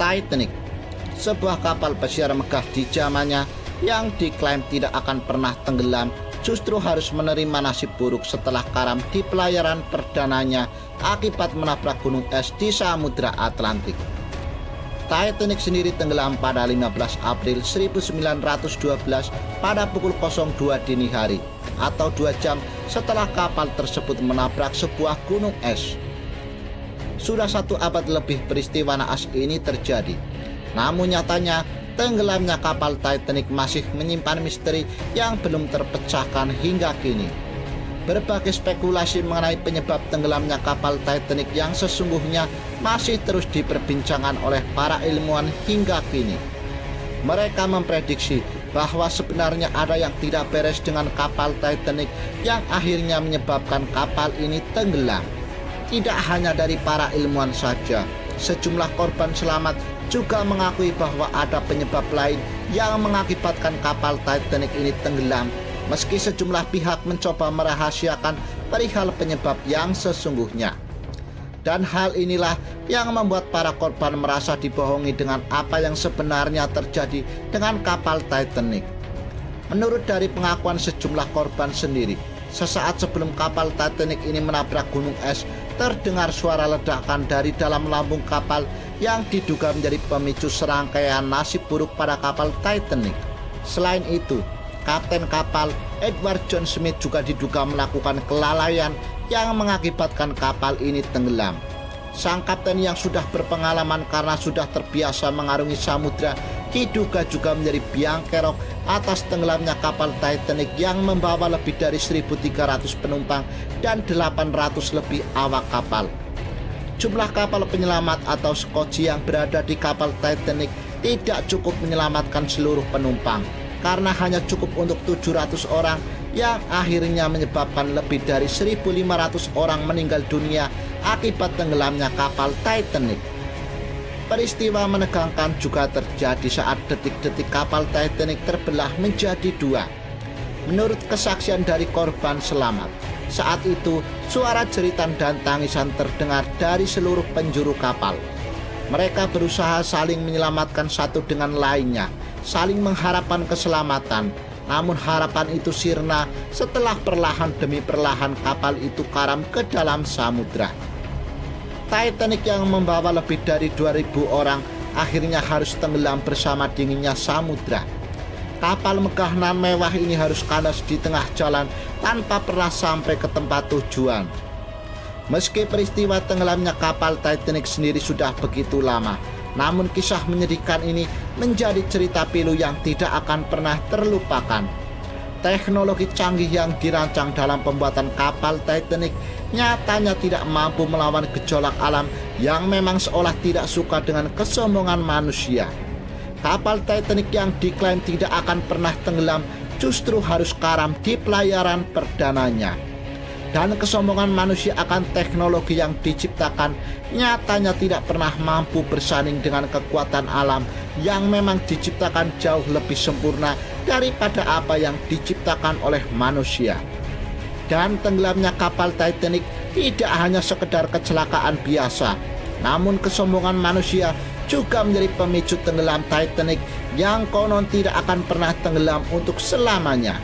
Titanic, sebuah kapal pesiar megah di zamannya yang diklaim tidak akan pernah tenggelam, justru harus menerima nasib buruk setelah karam di pelayaran perdananya akibat menabrak gunung es di Samudra Atlantik. Titanic sendiri tenggelam pada 15 April 1912 pada pukul 02 dini hari atau 2 jam setelah kapal tersebut menabrak sebuah gunung es. Sudah 1 abad lebih peristiwa naas ini terjadi. Namun nyatanya tenggelamnya kapal Titanic masih menyimpan misteri yang belum terpecahkan hingga kini. Berbagai spekulasi mengenai penyebab tenggelamnya kapal Titanic yang sesungguhnya masih terus diperbincangkan oleh para ilmuwan hingga kini. Mereka memprediksi bahwa sebenarnya ada yang tidak beres dengan kapal Titanic yang akhirnya menyebabkan kapal ini tenggelam. Tidak hanya dari para ilmuwan saja, sejumlah korban selamat juga mengakui bahwa ada penyebab lain yang mengakibatkan kapal Titanic ini tenggelam, meski sejumlah pihak mencoba merahasiakan perihal penyebab yang sesungguhnya. Dan hal inilah yang membuat para korban merasa dibohongi dengan apa yang sebenarnya terjadi dengan kapal Titanic. Menurut dari pengakuan sejumlah korban sendiri, sesaat sebelum kapal Titanic ini menabrak gunung es, terdengar suara ledakan dari dalam lambung kapal yang diduga menjadi pemicu serangkaian nasib buruk pada kapal Titanic. Selain itu, kapten kapal Edward John Smith juga diduga melakukan kelalaian yang mengakibatkan kapal ini tenggelam. Sang kapten yang sudah berpengalaman karena sudah terbiasa mengarungi samudra diduga juga menjadi biang kerok atas tenggelamnya kapal Titanic yang membawa lebih dari 1.300 penumpang dan 800 lebih awak kapal. Jumlah kapal penyelamat atau skoci yang berada di kapal Titanic tidak cukup menyelamatkan seluruh penumpang, karena hanya cukup untuk 700 orang yang akhirnya menyebabkan lebih dari 1.500 orang meninggal dunia akibat tenggelamnya kapal Titanic. Peristiwa menegangkan juga terjadi saat detik-detik kapal Titanic terbelah menjadi 2. Menurut kesaksian dari korban selamat, saat itu suara jeritan dan tangisan terdengar dari seluruh penjuru kapal. Mereka berusaha saling menyelamatkan satu dengan lainnya, saling mengharapkan keselamatan. Namun harapan itu sirna setelah perlahan demi perlahan kapal itu karam ke dalam samudra. Titanic yang membawa lebih dari 2.000 orang akhirnya harus tenggelam bersama dinginnya samudra. Kapal megah nan mewah ini harus kandas di tengah jalan tanpa pernah sampai ke tempat tujuan. Meski peristiwa tenggelamnya kapal Titanic sendiri sudah begitu lama, namun kisah menyedihkan ini menjadi cerita pilu yang tidak akan pernah terlupakan. Teknologi canggih yang dirancang dalam pembuatan kapal Titanic nyatanya tidak mampu melawan gejolak alam yang memang seolah tidak suka dengan kesombongan manusia. Kapal Titanic yang diklaim tidak akan pernah tenggelam justru harus karam di pelayaran perdananya. Dan kesombongan manusia akan teknologi yang diciptakan nyatanya tidak pernah mampu bersanding dengan kekuatan alam yang memang diciptakan jauh lebih sempurna daripada apa yang diciptakan oleh manusia. Dan tenggelamnya kapal Titanic tidak hanya sekedar kecelakaan biasa, namun kesombongan manusia juga menjadi pemicu tenggelam Titanic yang konon tidak akan pernah tenggelam untuk selamanya.